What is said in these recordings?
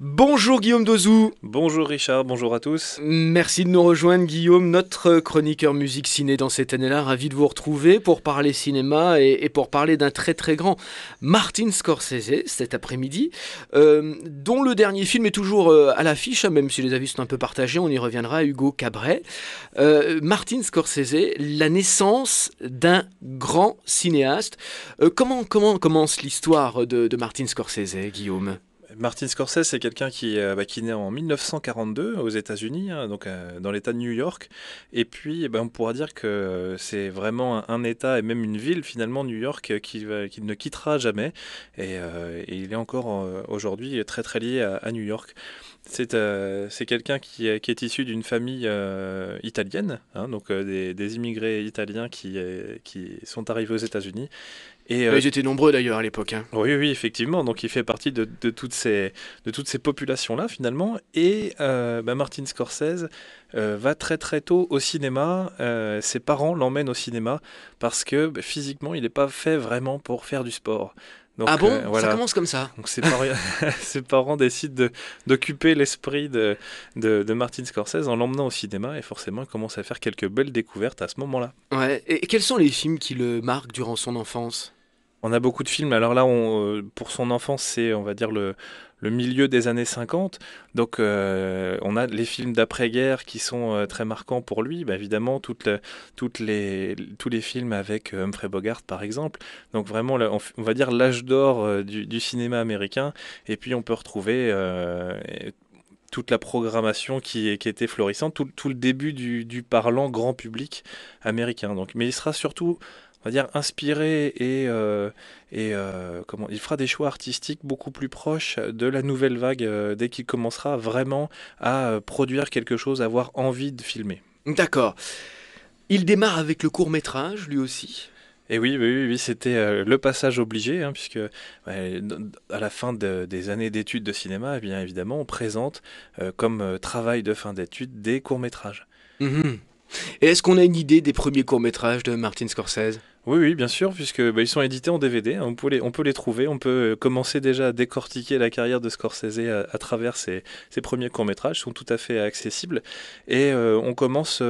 Bonjour Guillaume Dozou, Bonjour Richard, bonjour à tous. merci de nous rejoindre Guillaume, notre chroniqueur musique ciné dans cette année-là, ravi de vous retrouver pour parler cinéma et pour parler d'un très très grand Martin Scorsese cet après-midi, dont le dernier film est toujours à l'affiche, hein, même si les avis sont un peu partagés, on y reviendra, Hugo Cabret. Martin Scorsese, la naissance d'un grand cinéaste. Comment commence l'histoire de Martin Scorsese, Guillaume? Martin Scorsese, c'est quelqu'un qui naît en 1942 aux États-Unis, hein, donc dans l'État de New York. Et puis, on pourra dire que c'est vraiment un État et même une ville finalement, New York, qui ne quittera jamais. Et il est encore aujourd'hui très très lié à New York. C'est quelqu'un qui est issu d'une famille italienne, hein, donc des immigrés italiens qui sont arrivés aux États-Unis. Et Ils étaient nombreux d'ailleurs à l'époque, hein. Oui, oui, effectivement. Donc, il fait partie de toutes ces populations-là, finalement. Et Martin Scorsese va très très tôt au cinéma. Ses parents l'emmènent au cinéma parce que physiquement, il n'est pas fait vraiment pour faire du sport. Ah Donc, bon? Ça voilà. commence comme ça. Donc, ses parents décident d'occuper l'esprit de Martin Scorsese en l'emmenant au cinéma. Et forcément, il commence à faire quelques belles découvertes à ce moment-là. Ouais. Et quels sont les films qui le marquent durant son enfance? On a beaucoup de films. Alors là, pour son enfance, c'est, on va dire, le milieu des années 50. Donc, on a les films d'après-guerre qui sont très marquants pour lui. Bah, évidemment, tous les films avec Humphrey Bogart, par exemple. Donc, vraiment, on va dire l'âge d'or du cinéma américain. Et puis, on peut retrouver toute la programmation qui était florissante, tout le début du parlant grand public américain. Donc, mais il sera surtout, on va dire, inspiré comment il fera des choix artistiques beaucoup plus proches de la nouvelle vague dès qu'il commencera vraiment à produire quelque chose, à avoir envie de filmer. D'accord. Il démarre avec le court métrage, lui aussi. Et oui, oui, oui, oui, c'était le passage obligé, hein, puisque à la fin des années d'études de cinéma, eh bien évidemment, on présente comme travail de fin d'études des courts-métrages. Mhm. Et est-ce qu'on a une idée des premiers courts métrages de Martin Scorsese? Oui, oui, bien sûr, puisque ils sont édités en DVD, hein, on peut les trouver, on peut commencer déjà à décortiquer la carrière de Scorsese à travers ses premiers courts-métrages, sont tout à fait accessibles, et on commence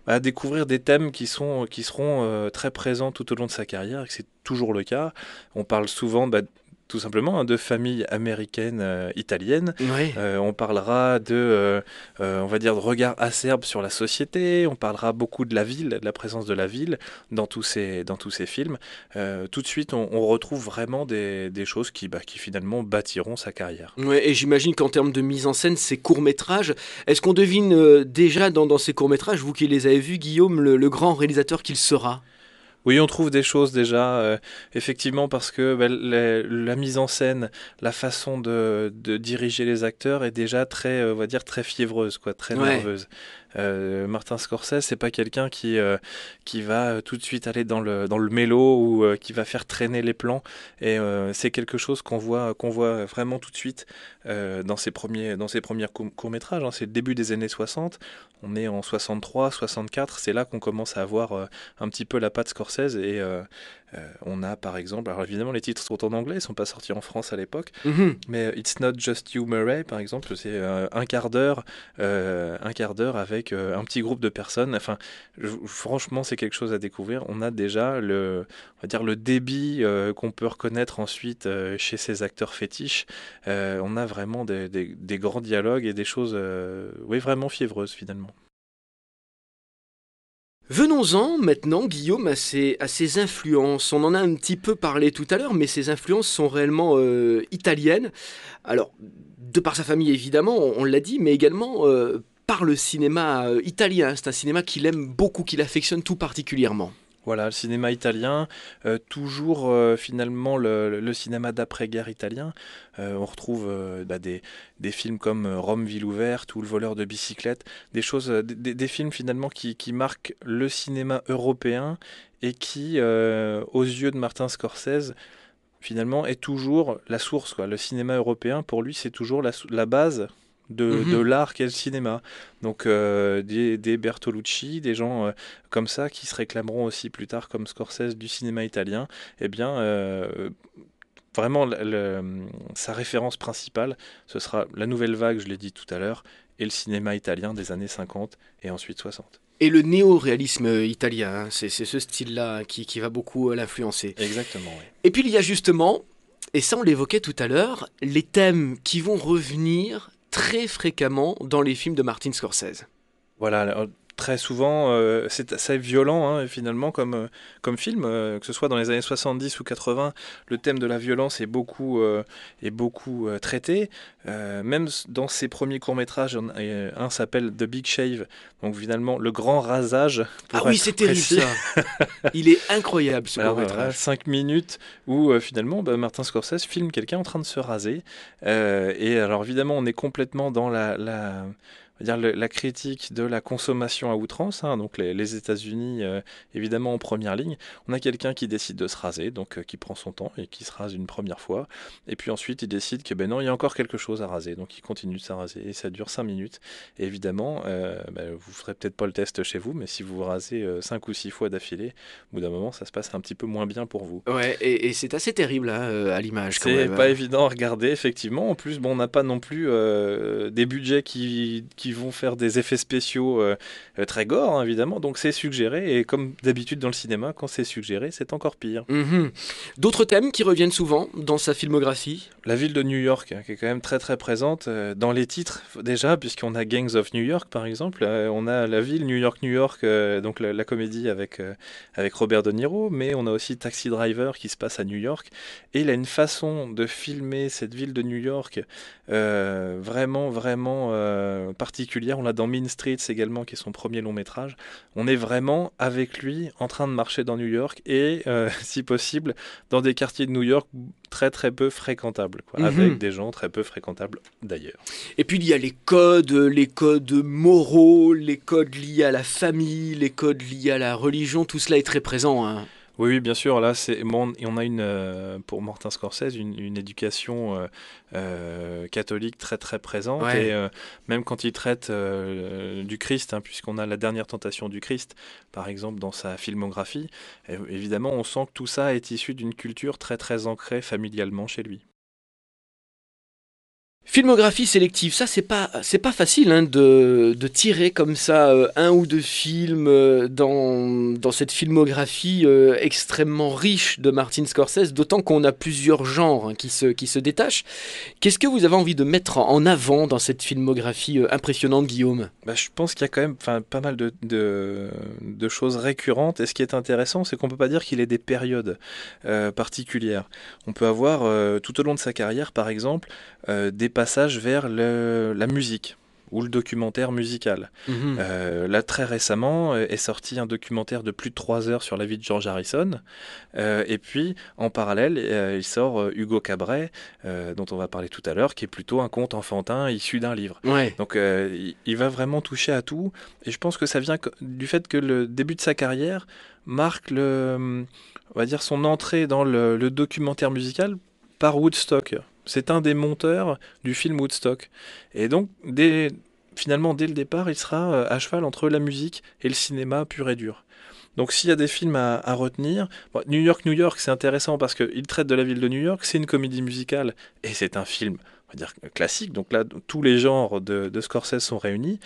à découvrir des thèmes qui seront très présents tout au long de sa carrière, et que c'est toujours le cas. On parle souvent tout simplement, hein, de famille américaine italienne. Oui. On parlera on va dire, de regard acerbe sur la société. On parlera beaucoup de la ville, de la présence de la ville dans tous ces films. Tout de suite, on retrouve vraiment des choses qui finalement bâtiront sa carrière. Ouais, et j'imagine qu'en termes de mise en scène, ces courts métrages, est-ce qu'on devine déjà dans ces courts métrages, vous qui les avez vus, Guillaume, le grand réalisateur qu'il sera? Oui, on trouve des choses déjà, effectivement, parce que la mise en scène, la façon de diriger les acteurs est déjà très, on va dire, très fiévreuse, quoi, très Ouais. nerveuse. Martin Scorsese, c'est pas quelqu'un qui va tout de suite aller dans le mélo ou qui va faire traîner les plans. Et c'est quelque chose qu'on voit vraiment tout de suite dans ses premiers courts-métrages, hein. C'est le début des années 60. On est en 63, 64. C'est là qu'on commence à avoir un petit peu la patte Scorsese on a par exemple, alors évidemment les titres sont en anglais, ils sont pas sortis en France à l'époque, Mhm. mais It's Not Just You Murray par exemple, c'est un quart d'heure avec un petit groupe de personnes. Enfin, franchement c'est quelque chose à découvrir. On a déjà on va dire le débit qu'on peut reconnaître ensuite chez ces acteurs fétiches. On a vraiment des grands dialogues et des choses, oui, vraiment fiévreuses finalement. Venons-en maintenant, Guillaume, à ses influences. On en a un petit peu parlé tout à l'heure, mais ses influences sont réellement italiennes. Alors, de par sa famille évidemment, on l'a dit, mais également par le cinéma italien. C'est un cinéma qu'il aime beaucoup, qu'il affectionne tout particulièrement. Voilà, le cinéma italien, toujours finalement le cinéma d'après-guerre italien. On retrouve des films comme Rome, ville ouverte ou Le voleur de bicyclette, des choses, des films finalement qui marquent le cinéma européen et qui, aux yeux de Martin Scorsese, finalement est toujours la source, quoi. Le cinéma européen, pour lui, c'est toujours la base de Mhm. l'art qu'est le cinéma. Donc des Bertolucci, des gens comme ça qui se réclameront aussi plus tard comme Scorsese du cinéma italien, eh bien vraiment sa référence principale, ce sera la nouvelle vague, je l'ai dit tout à l'heure, et le cinéma italien des années 50 et ensuite 60. Et le néo-réalisme italien, hein, c'est ce style-là qui va beaucoup l'influencer. Exactement, oui. Et puis il y a justement, et ça on l'évoquait tout à l'heure, les thèmes qui vont revenir très fréquemment dans les films de Martin Scorsese. Voilà, alors, très souvent, c'est assez violent hein, finalement comme film, que ce soit dans les années 70 ou 80, le thème de la violence est beaucoup traité. Même dans ses premiers courts-métrages, un s'appelle The Big Shave, donc finalement le grand rasage, Ah pour oui, être c'est terrible précis. ça. Il est incroyable ce Alors voilà, court-métrage. 5 minutes où finalement Martin Scorsese filme quelqu'un en train de se raser. Et alors évidemment, on est complètement dans on va dire la critique de la consommation à outrance, hein, donc les États-Unis évidemment en première ligne. On a quelqu'un qui décide de se raser, donc qui prend son temps et qui se rase une première fois. Et puis ensuite, il décide que ben non, il y a encore quelque chose à raser, donc il continue de se raser. Et ça dure 5 minutes. Et évidemment, vous ferez peut-être pas le test chez vous, mais si vous vous rasez 5 ou 6 fois d'affilée, au bout d'un moment, ça se passe un petit peu moins bien pour vous. Ouais, et c'est assez terrible hein, à l'image quand C'est même. pas Hein. évident à regarder, effectivement. En plus, bon, on n'a pas non plus des budgets qui vont faire des effets spéciaux très gore, hein, évidemment. Donc c'est suggéré. Et comme d'habitude dans le cinéma, quand c'est suggéré, c'est encore pire. Mhm. D'autres thèmes qui reviennent souvent dans sa filmographie? La ville de New York, hein, qui est quand même très très présente dans les titres déjà, puisqu'on a Gangs of New York par exemple, on a la ville New York, New York, donc la comédie avec Robert De Niro, mais on a aussi Taxi Driver qui se passe à New York, et il a une façon de filmer cette ville de New York vraiment vraiment particulière. On l'a dans Mean Streets également, qui est son premier long métrage. On est vraiment avec lui en train de marcher dans New York et si possible dans des quartiers de New York très très peu fréquentables, quoi, avec Mhm. des gens très peu fréquentables d'ailleurs. Et puis il y a les codes moraux, les codes liés à la famille, les codes liés à la religion, tout cela est très présent. Hein. Oui, oui, bien sûr. Là, et on a pour Martin Scorsese une éducation catholique très très présente et Ouais. même quand il traite du Christ, hein, puisqu'on a la dernière tentation du Christ, par exemple dans sa filmographie, évidemment, on sent que tout ça est issu d'une culture très très ancrée familialement chez lui. Filmographie sélective, ça c'est pas facile hein, de tirer comme ça un ou deux films dans cette filmographie extrêmement riche de Martin Scorsese, d'autant qu'on a plusieurs genres hein, qui se détachent. Qu'est-ce que vous avez envie de mettre en avant dans cette filmographie impressionnante, Guillaume? Bah, je pense qu'il y a quand même pas mal de choses récurrentes. Et ce qui est intéressant, c'est qu'on ne peut pas dire qu'il ait des périodes particulières. On peut avoir tout au long de sa carrière, par exemple, des passages vers la musique ou le documentaire musical. Mhm. Là, très récemment, est sorti un documentaire de plus de 3 heures sur la vie de George Harrison. Et puis, en parallèle, il sort Hugo Cabret, dont on va parler tout à l'heure, qui est plutôt un conte enfantin issu d'un livre. Ouais. Donc, il va vraiment toucher à tout. Et je pense que ça vient du fait que le début de sa carrière marque on va dire son entrée dans le documentaire musical par Woodstock. C'est un des monteurs du film Woodstock. Et donc, finalement, dès le départ, il sera à cheval entre la musique et le cinéma pur et dur. Donc s'il y a des films à retenir, bon, New York, New York, c'est intéressant parce qu'il traite de la ville de New York, c'est une comédie musicale et c'est un film, on va dire, classique. Donc là, tous les genres de Scorsese sont réunis.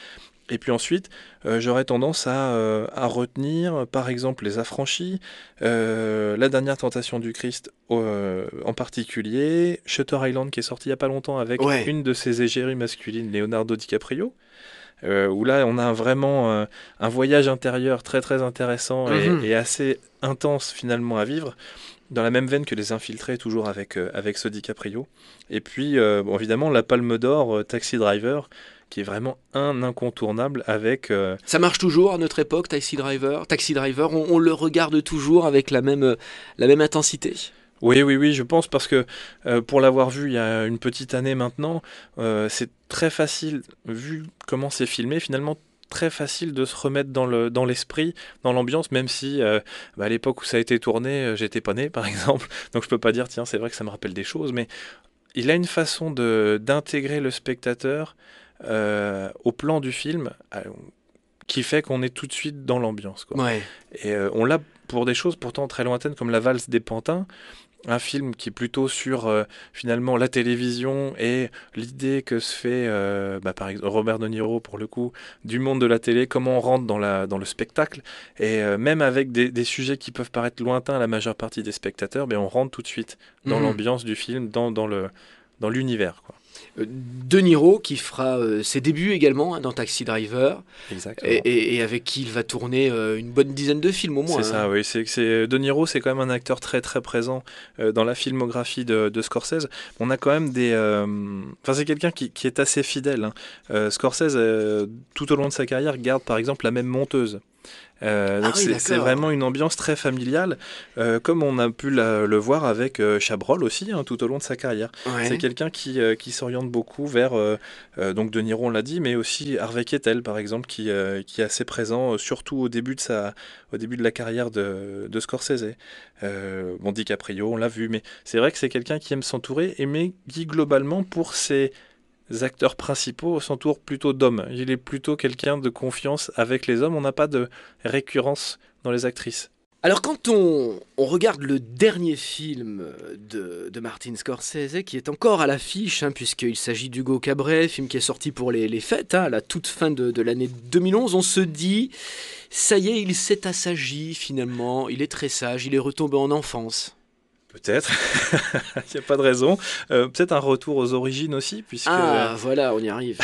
Et puis ensuite, j'aurais tendance à retenir, par exemple, Les Affranchis, La Dernière Tentation du Christ en particulier, Shutter Island qui est sorti il n'y a pas longtemps avec Ouais. une de ses égéries masculines, Leonardo DiCaprio, où là on a vraiment un voyage intérieur très très intéressant Mhm. et assez intense finalement à vivre, dans la même veine que Les Infiltrés, toujours avec ce DiCaprio. Et puis, bon, évidemment, la Palme d'Or, Taxi Driver, qui est vraiment un incontournable avec... Ça marche toujours à notre époque, Taxi Driver. Taxi Driver, on le regarde toujours avec la même intensité. Oui, oui, oui, je pense parce que pour l'avoir vu il y a une petite année maintenant, c'est très facile, vu comment c'est filmé, finalement très facile de se remettre dans l'esprit, dans l'ambiance, même si à l'époque où ça a été tourné, j'étais pas né par exemple, donc je peux pas dire tiens c'est vrai que ça me rappelle des choses, mais il a une façon d'intégrer le spectateur au plan du film qui fait qu'on est tout de suite dans l'ambiance, quoi. Ouais. Et on l'a pour des choses pourtant très lointaines comme la valse des pantins, un film qui est plutôt sur finalement la télévision et l'idée que se fait par exemple Robert De Niro pour le coup du monde de la télé, comment on rentre dans le spectacle et même avec des sujets qui peuvent paraître lointains à la majeure partie des spectateurs, mais on rentre tout de suite dans Mhm. l'ambiance du film, dans l'univers quoi. De Niro qui fera ses débuts également hein, dans Taxi Driver Exactement. et avec qui il va tourner une bonne dizaine de films au C'est moins. ça, Hein. oui. De Niro, c'est quand même un acteur très très présent dans la filmographie de Scorsese. On a quand même Enfin, c'est quelqu'un qui est assez fidèle. Hein. Scorsese, tout au long de sa carrière, garde par exemple la même monteuse. Ah Donc oui, c'est d'accord. vraiment une ambiance très familiale, comme on a pu le voir avec Chabrol aussi hein, tout au long de sa carrière. C'est Ouais. quelqu'un qui s'oriente beaucoup vers donc De Niro on l'a dit, mais aussi Harvey Keitel par exemple qui est assez présent, surtout au début de la carrière de Scorsese. Bon DiCaprio on l'a vu, mais c'est vrai que c'est quelqu'un qui aime s'entourer, et mais qui globalement pour ses acteurs principaux s'entourent plutôt d'hommes. Il est plutôt quelqu'un de confiance avec les hommes. On n'a pas de récurrence dans les actrices. Alors quand on regarde le dernier film de Martin Scorsese, qui est encore à l'affiche, hein, puisqu'il s'agit d'Hugo Cabret, film qui est sorti pour les fêtes, hein, à la toute fin de l'année 2011, on se dit, ça y est, il s'est assagi finalement, il est très sage, il est retombé en enfance. Peut-être, il n'y a pas de raison. Peut-être un retour aux origines aussi, puisque, Ah, voilà, on y arrive.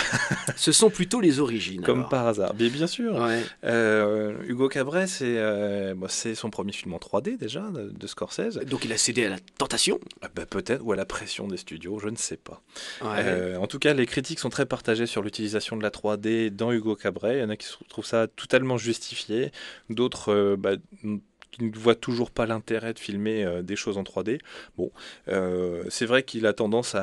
Ce sont plutôt les origines comme alors. par hasard, mais bien sûr, Ouais. Hugo Cabret, c'est son premier film en 3D déjà, de Scorsese. Donc il a cédé à la tentation. Peut-être, ou à la pression des studios, je ne sais pas. Ouais. En tout cas, les critiques sont très partagées sur l'utilisation de la 3D dans Hugo Cabret. Il y en a qui trouvent ça totalement justifié, d'autres qui ne voient toujours pas l'intérêt de filmer des choses en 3D. Bon, c'est vrai qu'il a tendance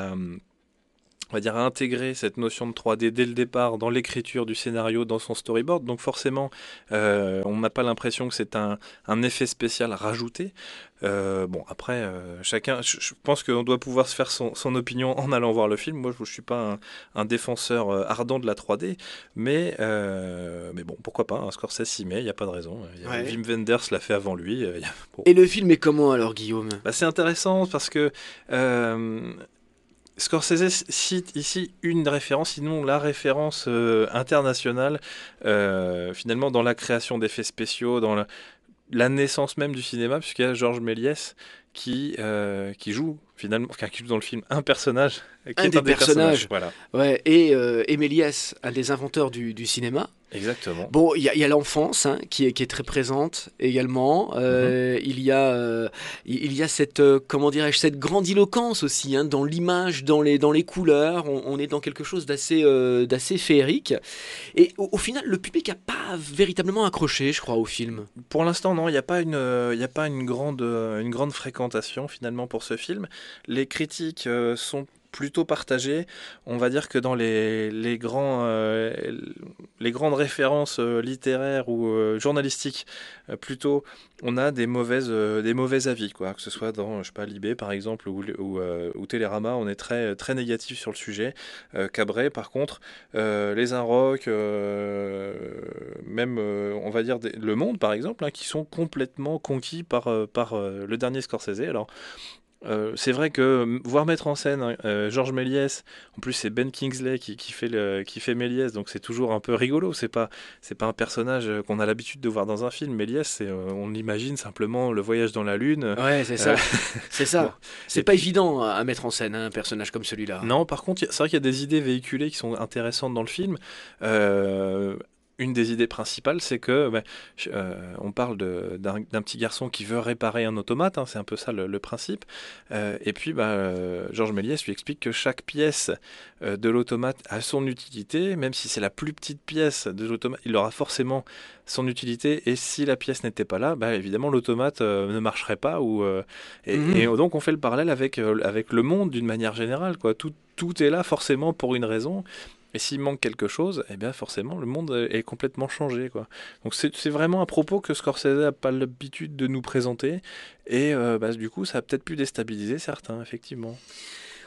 on va dire, à intégrer cette notion de 3D dès le départ dans l'écriture du scénario, dans son storyboard. Donc forcément, on n'a pas l'impression que c'est un effet spécial rajouté. Bon, après, chacun, je pense qu'on doit pouvoir se faire son opinion en allant voir le film. Moi, je ne suis pas un défenseur ardent de la 3D, mais bon, pourquoi pas, hein, Scorsese s'y met, il n'y a pas de raison. Ouais. Wim Wenders l'a fait avant lui. Bon. Et le film est comment alors, Guillaume? Bah, c'est intéressant parce que Scorsese cite ici une référence, sinon la référence internationale, finalement dans la création d'effets spéciaux, dans la naissance même du cinéma, puisqu'il y a Georges Méliès qui joue finalement, enfin, qui joue dans le film un personnage qui Un est des un des personnages. personnages. Voilà, Ouais. Et Méliès, un des inventeurs du cinéma. exactement. Bon, il y a l'enfance hein, qui est très présente également. Mhm. Il y a cette, comment dirais-je, cette grandiloquence aussi hein, dans l'image, dans les couleurs. On est dans quelque chose d'assez féerique. Et au final, le public a pas véritablement accroché, je crois, au film. Pour l'instant, non, il y a pas une grande fréquentation finalement pour ce film. Les critiques sont plutôt partagées. On va dire que dans les grandes références littéraires ou journalistiques, plutôt, on a des mauvais avis, quoi. Que ce soit dans, je sais pas, Libé par exemple ou Télérama, on est très très négatif sur le sujet. Cabret, par contre, les Inrocks, même, on va dire, Le Monde, par exemple, hein, qui sont complètement conquis par le dernier Scorsese. Alors, c'est vrai que voir mettre en scène hein, Georges Méliès, en plus c'est Ben Kingsley qui fait Méliès, donc c'est toujours un peu rigolo. C'est pas un personnage qu'on a l'habitude de voir dans un film. Méliès, on imagine simplement le voyage dans la lune. Ouais, c'est Euh, ça. C'est bon, ça. C'est et pas puis évident à mettre en scène hein, un personnage comme celui-là. non, par contre, c'est vrai qu'il y a des idées véhiculées qui sont intéressantes dans le film. Euh, une des idées principales, c'est que on parle d'un petit garçon qui veut réparer un automate, hein, c'est un peu ça le principe. Et puis, Georges Méliès lui explique que chaque pièce de l'automate a son utilité, même si c'est la plus petite pièce de l'automate, il aura forcément son utilité. Et si la pièce n'était pas là, évidemment, l'automate ne marcherait pas. Et Mhm. donc, on fait le parallèle avec le monde d'une manière générale, quoi. Tout est là forcément pour une raison. Et s'il manque quelque chose, eh bien forcément, le monde est complètement changé, quoi. Donc c'est vraiment un propos que Scorsese n'a pas l'habitude de nous présenter. Et du coup, ça a peut-être pu déstabiliser certains, effectivement.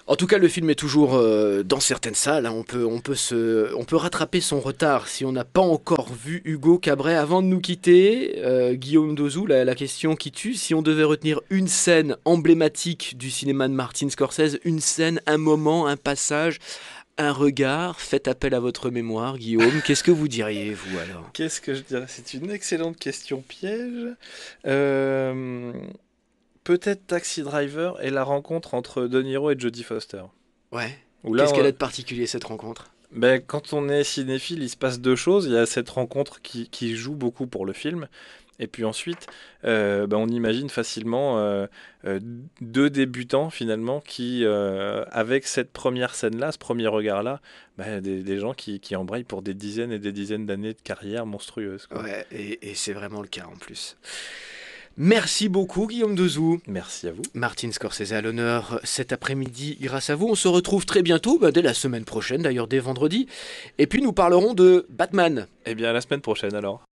En tout cas, le film est toujours dans certaines salles, hein. On peut rattraper son retard si on n'a pas encore vu Hugo Cabret. Avant de nous quitter, Guillaume Dozou, la question qui tue, si on devait retenir une scène emblématique du cinéma de Martin Scorsese, une scène, un moment, un passage, un regard, faites appel à votre mémoire, Guillaume. Qu'est-ce que vous diriez, vous, alors? Qu'est-ce que je dirais? C'est une excellente question piège. Euh, Peut-être Taxi Driver et la rencontre entre De Niro et Jodie Foster. Ouais. Où là, Qu'est-ce qu'elle a de particulier, cette rencontre? ben, quand on est cinéphile, il se passe deux choses. Il y a cette rencontre qui joue beaucoup pour le film. Et puis ensuite, ben, on imagine facilement euh, deux débutants finalement qui, avec cette première scène-là, ce premier regard-là, ben, des gens qui embrayent pour des dizaines et des dizaines d'années de carrière monstrueuse, quoi. Ouais, et c'est vraiment le cas, en plus. Merci beaucoup, Guillaume Dezou. Merci à vous. Martin Scorsese à l'honneur cet après-midi grâce à vous. On se retrouve très bientôt, dès la semaine prochaine, d'ailleurs dès vendredi. Et puis nous parlerons de Batman. Eh bien, à la semaine prochaine alors.